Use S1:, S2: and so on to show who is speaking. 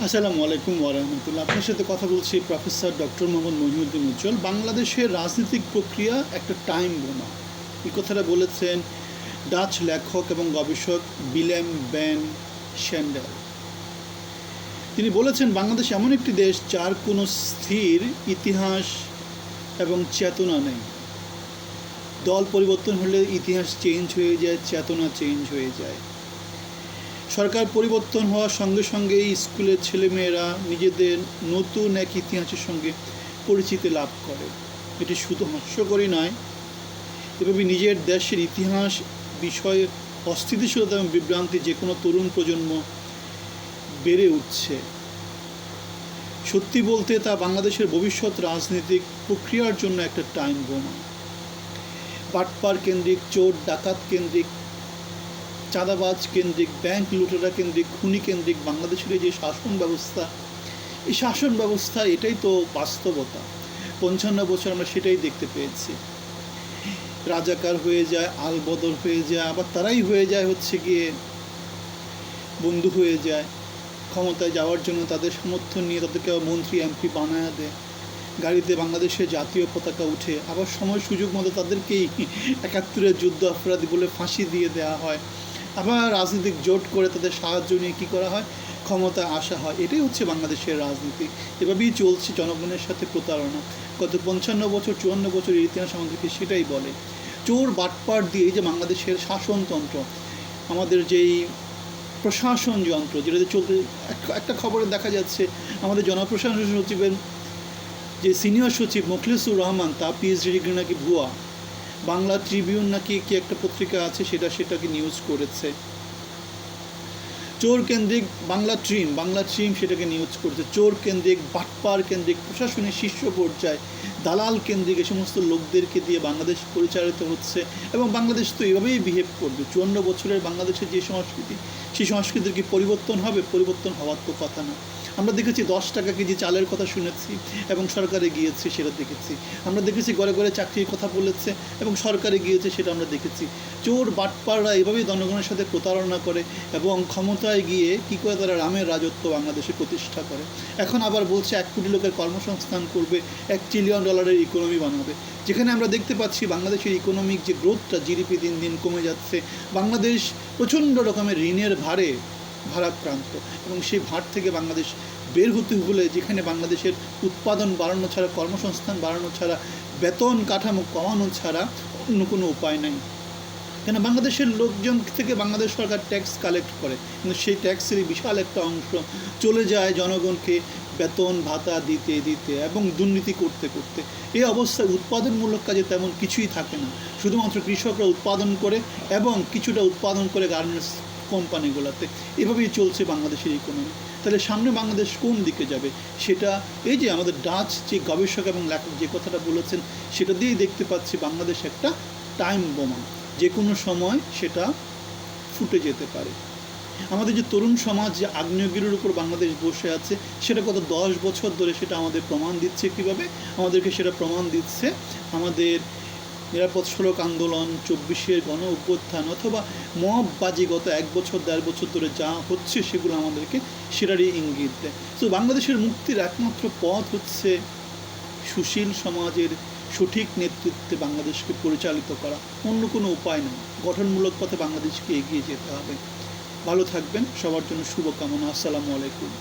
S1: আসসালামু আলাইকুম ওয়া রাহমাতুল্লাহ। আপনার সাথে কথা বলছি প্রফেসর ডক্টর মোহাম্মদ মহিউদ্দিন উজ্জ্বল। বাংলাদেশের রাজনৈতিক প্রক্রিয়া একটা টাইম বোমা, এই কথাটা বলেছেন ডাচ লেখক এবং গবেষক বিলেম ভ্যান শ্যান্ডেল। তিনি বলেছেন বাংলাদেশ এমন একটি দেশ যার কোনো স্থির ইতিহাস এবং চেতনা নেই। দল পরিবর্তন হলে ইতিহাস চেঞ্জ হয়ে যায়, চেতনা চেঞ্জ হয়ে যায়। সরকার পরিবর্তন হওয়ার সঙ্গে সঙ্গেই স্কুলের ছেলেমেয়েরা নিজেদের নতুন এক ইতিহাসের সঙ্গে পরিচিতি লাভ করে। এটি শুধু হাস্যকরই নয়, এভাবে নিজের দেশের ইতিহাস বিষয়ে অস্থিতিশীলতা এবং বিভ্রান্তি যে কোনো তরুণ প্রজন্ম বেড়ে উঠছে। সত্যি বলতে তা বাংলাদেশের ভবিষ্যৎ রাজনৈতিক প্রক্রিয়ার জন্য একটা টাইম বোমা। বাটপার কেন্দ্রিক, চোর ডাকাত কেন্দ্রিক, চাঁদাবাজ কেন্দ্রিক, ব্যাংক লুটেরা কেন্দ্রিক, খুনি কেন্দ্রিক বাংলাদেশের যে শাসন ব্যবস্থা, এই শাসন ব্যবস্থা এটাই তো বাস্তবতা। ৫৫ বছর আমরা সেটাই দেখতে পেয়েছি। রাজাকার হয়ে যায়, আলবদর হয়ে যায়, আবার তারাই হয়ে যায় হচ্ছে গিয়ে বন্ধু হয়ে যায়। ক্ষমতায় যাওয়ার জন্য তাদের সমর্থন নিয়ে তাদেরকে মন্ত্রী এমপি বানায় দেয়। গাড়িতে বাংলাদেশের জাতীয় পতাকা উঠে, আবার সময় সুযোগ মতো তাদেরকেই ৭১-এর যুদ্ধ অপরাধী বলে ফাঁসি দিয়ে দেওয়া হয়। আবার রাজনৈতিক জোট করে তাদের সাহায্য নিয়ে কী করা হয়, ক্ষমতায় আসা হয়। এটাই হচ্ছে বাংলাদেশের রাজনীতি। এভাবেই চলছে জনগণের সাথে প্রতারণা। গত ৫৫ বছর ৫৪ বছরের ইতিহাস আমাদেরকে সেটাই বলে। চোর বাটপার দিয়ে যে বাংলাদেশের শাসনতন্ত্র, আমাদের যেই প্রশাসন যন্ত্র যেটাতে চলতে, একটা খবরে দেখা যাচ্ছে আমাদের জনপ্রশাসন সচিবের যে সিনিয়র সচিব মোখলেসুর রহমান, তা পিএইচডি ডিগ্রি নাকি ভুয়া। বাংলা ট্রিবিউন নাকি কি একটা পত্রিকা আছে সেটাকে নিউজ করেছে। চোর কেন্দ্রিক বাংলা ট্রিম সেটাকে নিউজ করেছে। চোর কেন্দ্রিক, বাটপার কেন্দ্রিক, প্রশাসনের শীর্ষ পর্যায়ে দালাল কেন্দ্রিক এই সমস্ত লোকদেরকে দিয়ে বাংলাদেশ পরিচালিত হচ্ছে এবং বাংলাদেশ তো এভাবেই বিহেভ করবে। ৫৪ বছরের বাংলাদেশের যে সংস্কৃতি, সেই সংস্কৃতির কি পরিবর্তন হবে? পরিবর্তন হওয়ার তো কথা না। আমরা দেখেছি ১০ টাকা কেজি চালের কথা শুনেছি এবং সরকারে গিয়েছে সেটা দেখেছি। আমরা দেখেছি ঘরে ঘরে চাকরির কথা বলেছে এবং সরকারে গিয়েছে সেটা আমরা দেখেছি। চোর বাটপাররা এভাবেই জনগণের সাথে প্রতারণা করে এবং ক্ষমতায় গিয়ে কী করে তারা রামের রাজত্ব বাংলাদেশে প্রতিষ্ঠা করে। এখন আবার বলছে ১ কোটি লোকের কর্মসংস্থান করবে, $1 ট্রিলিয়ন ইকোনমি বানাবে। যেখানে আমরা দেখতে পাচ্ছি বাংলাদেশের ইকোনমিক যে গ্রোথটা, জিডিপি দিন দিন কমে যাচ্ছে। বাংলাদেশ প্রচণ্ড রকমের ঋণের ভারাক্রান্ত এবং সেই ভার থেকে বাংলাদেশ বের হতে হলে যেখানে বাংলাদেশের উৎপাদন বাড়ানো ছাড়া, কর্মসংস্থান বাড়ানো ছাড়া, বেতন কাঠামো কমানো ছাড়া অন্য কোনো উপায় নাই। কেন বাংলাদেশের লোকজন থেকে বাংলাদেশ সরকার ট্যাক্স কালেক্ট করে, কিন্তু সেই ট্যাক্সেরই বিশাল একটা অংশ চলে যায় জনগণকে বেতন ভাতা দিতে দিতে এবং দুর্নীতি করতে করতে। এই অবস্থায় উৎপাদনমূলক কাজে তেমন কিছুই থাকে না। শুধুমাত্র কৃষকরা উৎপাদন করে এবং কিছুটা উৎপাদন করে গার্মেন্টস কোম্পানিগুলোতে। এভাবেই চলছে বাংলাদেশের ইকোনমি। তাহলে সামনে বাংলাদেশ কোন দিকে যাবে সেটা এই যে আমাদের ডাচ যে গবেষক এবং লেখক যে কথাটা বলেছেন সেটা দিয়েই দেখতে পাচ্ছি বাংলাদেশ একটা টাইম বোমা। যে কোনো সময় সেটা ফুটে যেতে পারে। আমাদের যে তরুণ সমাজ যে আগ্নেয়গিরির উপর বাংলাদেশ বসে আছে, সেটা গত ১০ বছর ধরে সেটা আমাদের প্রমাণ দিচ্ছে। কীভাবে আমাদেরকে সেটা প্রমাণ দিচ্ছে? আমাদের নিরাপদ সড়ক আন্দোলন, ২৪-এর গণ অভ্যুত্থান অথবা মববাজি গত ১ বছর ১.৫ বছর ধরে যা হচ্ছে সেগুলো আমাদেরকে সেটারই ইঙ্গিত দেয়। তো বাংলাদেশের মুক্তির একমাত্র পথ হচ্ছে সুশীল সমাজের সঠিক নেতৃত্বে বাংলাদেশকে পরিচালিত করা। অন্য কোনো উপায় নেই। গঠনমূলক পথে বাংলাদেশকে এগিয়ে যেতে হবে। ভালো থাকবেন। সবার জন্য শুভকামনা। আসসালামু আলাইকুম।